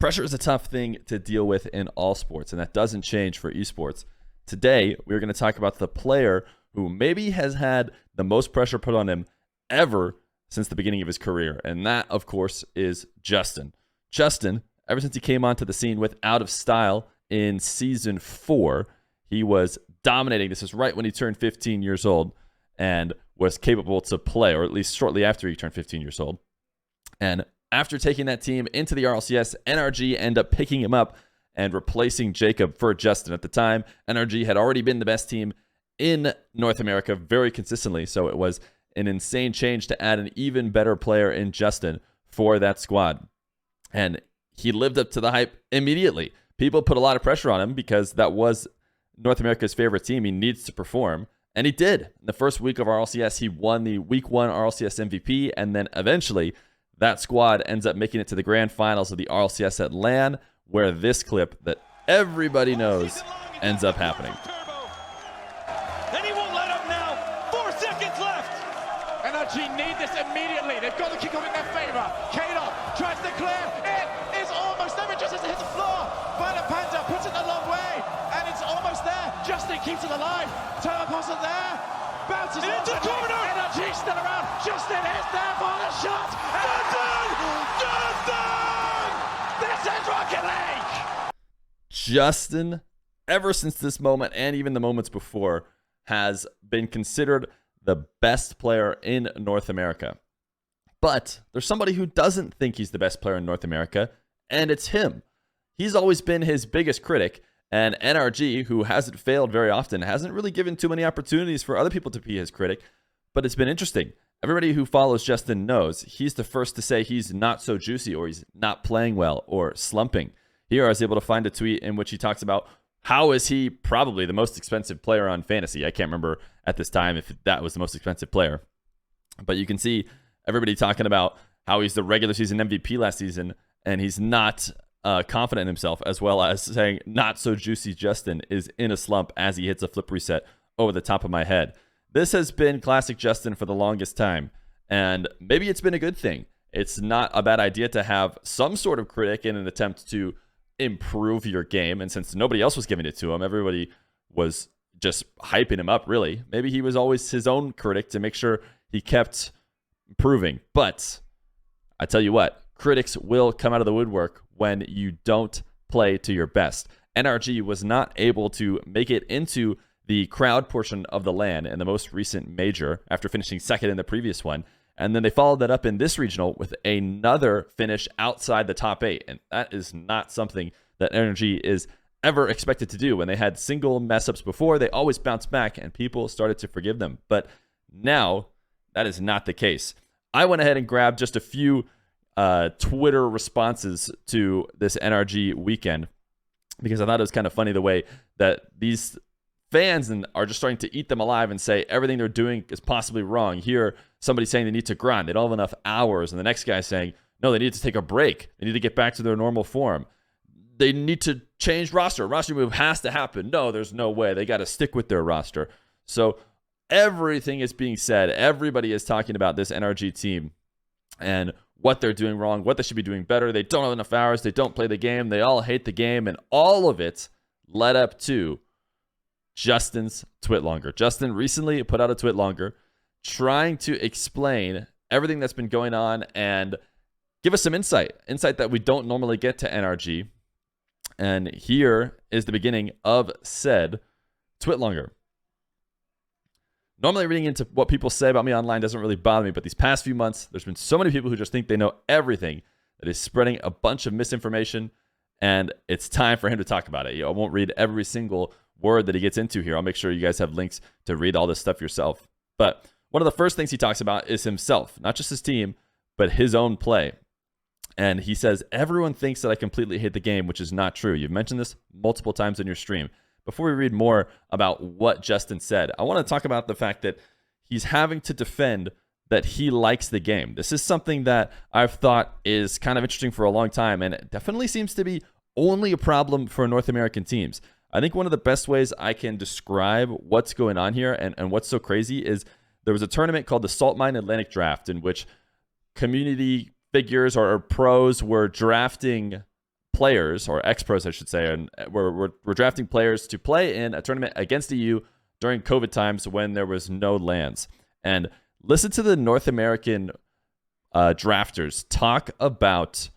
Pressure is a tough thing to deal with in all sports, and that doesn't change for esports. Today, we're going to talk about the player who maybe has had the most pressure put on him ever since the beginning of his career, and that, of course, is Justin. Justin, ever since he came onto the scene with Out of Style in Season 4, he was dominating. This is right when he turned 15 years old and was capable to play, or at least shortly after he turned 15 years old. And after taking that team into the RLCS, NRG ended up picking him up and replacing Jacob for Justin. At the time, NRG had already been the best team in North America very consistently, so it was an insane change to add an even better player in Justin for that squad. And he lived up to the hype immediately. People put a lot of pressure on him because that was North America's favorite team. He needs to perform, and he did. In the first week of RLCS, he won the Week 1 RLCS MVP, and then eventually that squad ends up making it to the grand finals of the RLCS at LAN, where this clip that everybody knows ends up happening. And he won't let up now. 4 seconds left. NRG need this immediately. They've got the kick off in their favor. Kato tries to clear. It is almost there. It just has to hit the floor. Violet Panda puts it a long way, and it's almost there. Justin keeps it alive. Turbo Apostle there. Bounces into the corner. NRG still around. Justin is there for the shot. Justin! This is Rocket League! Justin, ever since this moment and even the moments before, has been considered the best player in North America. But there's somebody who doesn't think he's the best player in North America, and it's him. He's always been his biggest critic, and NRG, who hasn't failed very often, hasn't really given too many opportunities for other people to be his critic, but it's been interesting. Everybody who follows Justin knows he's the first to say he's not so juicy, or he's not playing well, or slumping. Here I was able to find a tweet in which he talks about how is he probably the most expensive player on Fantasy. I can't remember at this time if that was the most expensive player. But you can see everybody talking about how he's the regular season MVP last season, and he's not confident in himself, as well as saying not so juicy Justin is in a slump as he hits a flip reset over the top of my head. This has been classic Justin for the longest time, and maybe it's been a good thing. It's not a bad idea to have some sort of critic in an attempt to improve your game, and since nobody else was giving it to him, everybody was just hyping him up, really. Maybe he was always his own critic to make sure he kept improving. But I tell you what, critics will come out of the woodwork when you don't play to your best. NRG was not able to make it into the crowd portion of the LAN in the most recent major after finishing second in the previous one. And then they followed that up in this regional with another finish outside the top 8. And that is not something that NRG is ever expected to do. When they had single mess-ups before, they always bounced back and people started to forgive them. But now that is not the case. I went ahead and grabbed just a few Twitter responses to this NRG weekend because I thought it was kind of funny the way that these fans are just starting to eat them alive and say everything they're doing is possibly wrong. Here, somebody saying they need to grind. They don't have enough hours. And the next guy saying, no, they need to take a break. They need to get back to their normal form. They need to change roster. Roster move has to happen. No, there's no way. They got to stick with their roster. So everything is being said. Everybody is talking about this NRG team and what they're doing wrong, what they should be doing better. They don't have enough hours. They don't play the game. They all hate the game. And all of it led up to Justin's tweet longer. Justin recently put out a tweet longer trying to explain everything that's been going on and give us some insight that we don't normally get to NRG. And here is the beginning of said tweet longer. Normally reading into what people say about me online doesn't really bother me, but these past few months, there's been so many people who just think they know everything that is spreading a bunch of misinformation, and it's time for him to talk about it. I won't read every single word that he gets into here. I'll make sure you guys have links to read all this stuff yourself. But one of the first things he talks about is himself, not just his team, but his own play. And he says, everyone thinks that I completely hate the game, which is not true. You've mentioned this multiple times in your stream. Before we read more about what Justin said, I want to talk about the fact that he's having to defend that he likes the game. This is something that I've thought is kind of interesting for a long time, and it definitely seems to be only a problem for North American teams. I think one of the best ways I can describe what's going on here and what's so crazy is there was a tournament called the Salt Mine Atlantic Draft in which community figures or pros were drafting players, or ex-pros, I should say, and we're drafting players to play in a tournament against EU during COVID times when there was no lands. And listen to the North American drafters talk about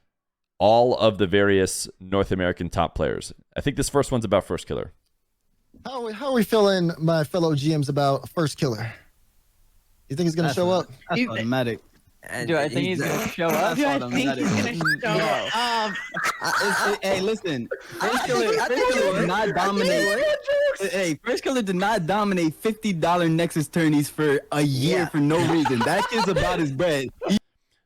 all of the various North American top players. I think this first one's about First Killer. How are we feeling, my fellow GMs, about First Killer? You think he's going to show up? That's automatic. Do I think he's gonna show up? Do I think he's gonna show up? Hey, listen. First Killer did not dominate. Hey, First Killer did not dominate $50 Nexus tourneys for a year for no reason. That kid's about his bread.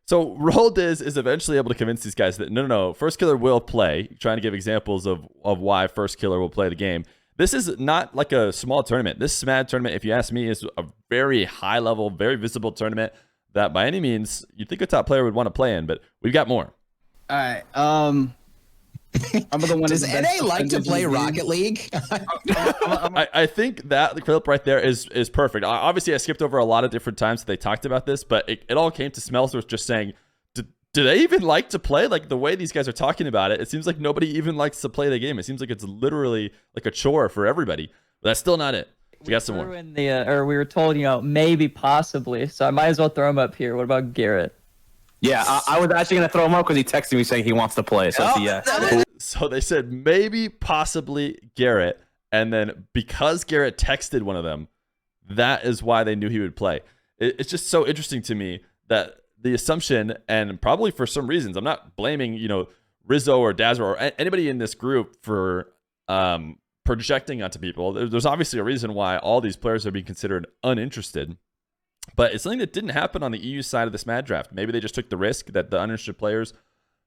So Roldiz is eventually able to convince these guys that no, First Killer will play, trying to give examples of why First Killer will play the game. This is not like a small tournament. This SMAD tournament, if you ask me, is a very high level, very visible tournament that by any means you'd think a top player would want to play in, but we've got more. All right. I'm the one. Does NA like to play Rocket League? I think that clip right there is perfect. Obviously, I skipped over a lot of different times that they talked about this, but it all came to Smells just saying, do they even like to play? Like the way these guys are talking about it, it seems like nobody even likes to play the game. It seems like it's literally like a chore for everybody. But that's still not it. We got some more. We were told, maybe, possibly. So I might as well throw him up here. What about Garrett? Yeah, I was actually going to throw him up because he texted me saying he wants to play. So it's a yes. So they said maybe, possibly Garrett. And then because Garrett texted one of them, that is why they knew he would play. It's just so interesting to me that the assumption, and probably for some reasons, I'm not blaming, Rizzo or Dazzler or anybody in this group for projecting onto people. There's obviously a reason why all these players are being considered uninterested, but it's something that didn't happen on the EU side of this MAD draft. Maybe they just took the risk that the uninterested players,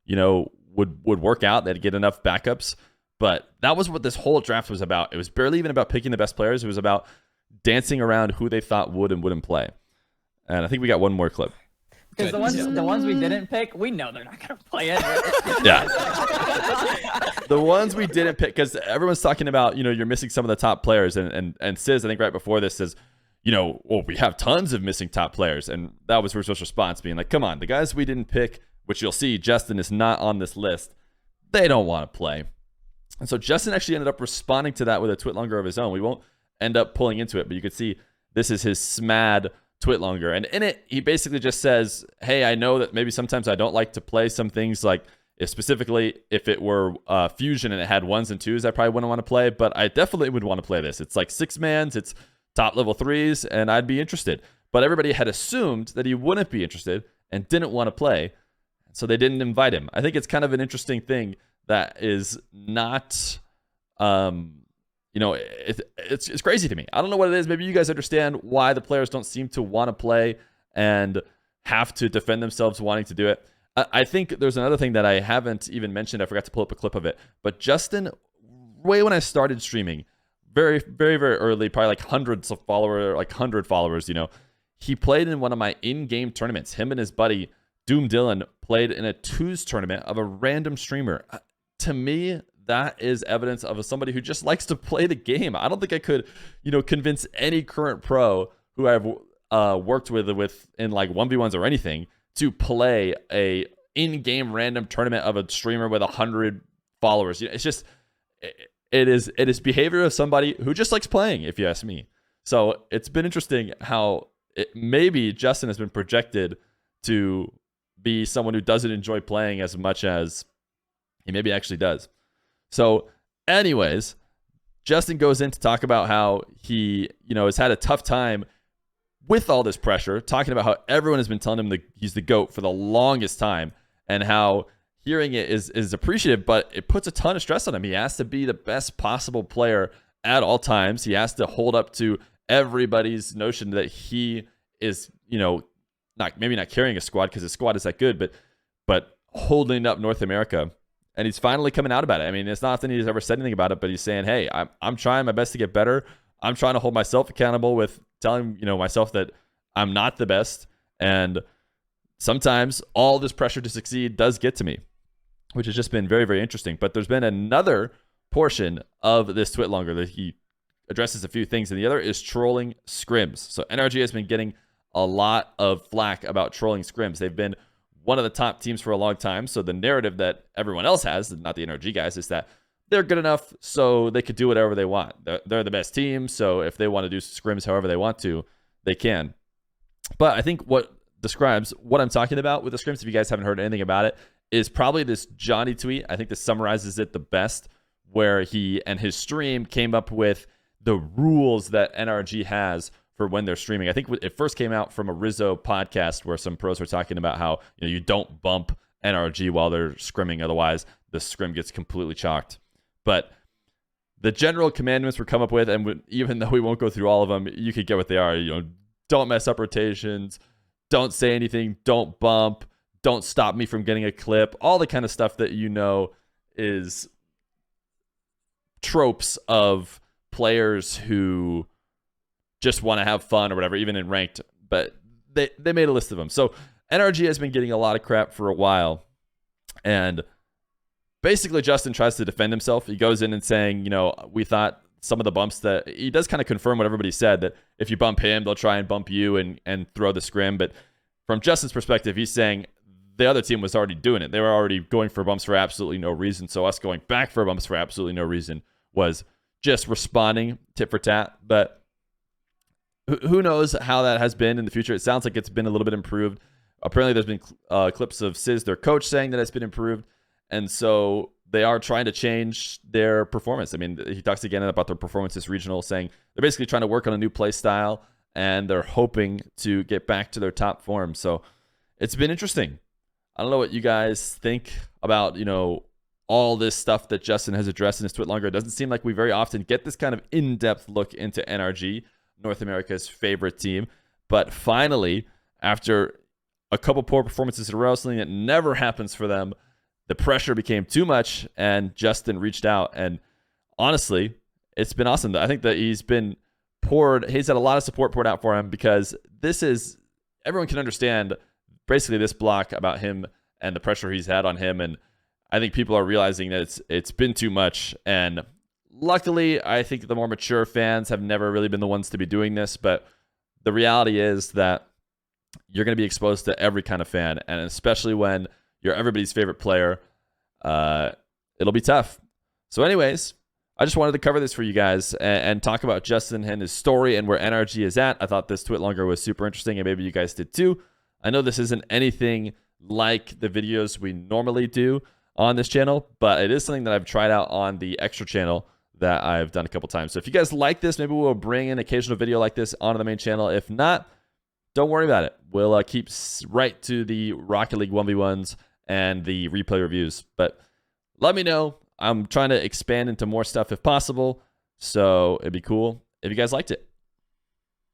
would work out. They'd get enough backups, but that was what this whole draft was about. It was barely even about picking the best players. It was about dancing around who they thought would and wouldn't play. And I think we got one more clip. Because the ones we didn't pick, we know they're not going to play it. Yeah. The ones we didn't pick, because everyone's talking about, you're missing some of the top players. And Sis, I think right before this says, we have tons of missing top players. And that was Rizzo's response, being like, come on, the guys we didn't pick, which you'll see Justin is not on this list, they don't want to play. And so Justin actually ended up responding to that with a tweet longer of his own. We won't end up pulling into it, but you could see this is his SMAD tweet longer, and in it he basically just says, hey, I know that maybe sometimes I don't like to play some things, like if it were fusion and it had 1s and 2s, I probably wouldn't want to play, but I definitely would want to play this. It's like 6-mans, it's top level 3s, and I'd be interested. But everybody had assumed that he wouldn't be interested and didn't want to play, so they didn't invite him. I think it's kind of an interesting thing that is not it's crazy to me. I don't know what it is. Maybe you guys understand why the players don't seem to want to play and have to defend themselves wanting to do it. I think there's another thing that I haven't even mentioned. I forgot to pull up a clip of it. But Justin, way when I started streaming, very, very, very early, probably like hundreds of followers, like 100 followers, he played in one of my in-game tournaments. Him and his buddy, Doom Dylan, played in a 2s tournament of a random streamer. To me, that is evidence of somebody who just likes to play the game. I don't think I could, convince any current pro who I've worked with in like 1v1s or anything to play a in-game random tournament of a streamer with 100 followers. It's just, it is behavior of somebody who just likes playing, if you ask me. So it's been interesting how maybe Justin has been projected to be someone who doesn't enjoy playing as much as he maybe actually does. So anyways, Justin goes in to talk about how he, has had a tough time with all this pressure, talking about how everyone has been telling him that he's the GOAT for the longest time, and how hearing it is appreciative, but it puts a ton of stress on him. He has to be the best possible player at all times. He has to hold up to everybody's notion that he is, maybe not carrying a squad because his squad is that good, but holding up North America. And he's finally coming out about it. I mean, it's not often he's ever said anything about it, but he's saying, hey, I'm trying my best to get better. I'm trying to hold myself accountable with telling, myself that I'm not the best. And sometimes all this pressure to succeed does get to me, which has just been very, very interesting. But there's been another portion of this tweet longer that he addresses a few things, and the other is trolling scrims. So NRG has been getting a lot of flack about trolling scrims. They've been one of the top teams for a long time. So the narrative that everyone else has, not the NRG guys, is that they're good enough so they could do whatever they want. They're the best team, so if they want to do scrims however they want to, they can. But I think what describes what I'm talking about with the scrims, if you guys haven't heard anything about it, is probably this Johnny tweet. I think this summarizes it the best, where he and his stream came up with the rules that NRG has for when they're streaming. I think it first came out from a Rizzo podcast where some pros were talking about how you don't bump NRG while they're scrimming, otherwise the scrim gets completely chalked. But the general commandments were come up with, and even though we won't go through all of them, you could get what they are. Don't mess up rotations, don't say anything, don't bump, don't stop me from getting a clip, all the kind of stuff that is tropes of players who just want to have fun or whatever, even in ranked. But they made a list of them. So NRG has been getting a lot of crap for a while, and basically Justin tries to defend himself. He goes in and saying, we thought some of the bumps that he does kind of confirm what everybody said, that if you bump him, they'll try and bump you and throw the scrim. But from Justin's perspective, he's saying the other team was already doing it. They were already going for bumps for absolutely no reason. So us going back for bumps for absolutely no reason was just responding tit for tat. But who knows how that has been in the future. It sounds like it's been a little bit improved. Apparently there's been clips of Sizz, their coach, saying that it's been improved. And so they are trying to change their performance. I mean, he talks again about their performance this regional, saying they're basically trying to work on a new play style, and they're hoping to get back to their top form. So it's been interesting. I don't know what you guys think about, all this stuff that Justin has addressed in his tweet longer. It doesn't seem like we very often get this kind of in-depth look into NRG, North America's favorite team. But finally, after a couple poor performances in a row, something that never happens for them, the pressure became too much, and Justin reached out. And honestly, it's been awesome. I think that he's had a lot of support poured out for him, because everyone can understand basically this block about him and the pressure he's had on him. And I think people are realizing that it's been too much. And luckily, I think the more mature fans have never really been the ones to be doing this. But the reality is that you're going to be exposed to every kind of fan, and especially when you're everybody's favorite player, it'll be tough. So anyways, I just wanted to cover this for you guys and talk about Justin and his story and where NRG is at. I thought this tweet longer was super interesting, and maybe you guys did too. I know this isn't anything like the videos we normally do on this channel, but it is something that I've tried out on the extra channel that I've done a couple times. So if you guys like this, maybe we'll bring an occasional video like this onto the main channel. If not, don't worry about it. We'll keep right to the Rocket League 1v1s and the replay reviews. But let me know. I'm trying to expand into more stuff if possible, so it'd be cool if you guys liked it.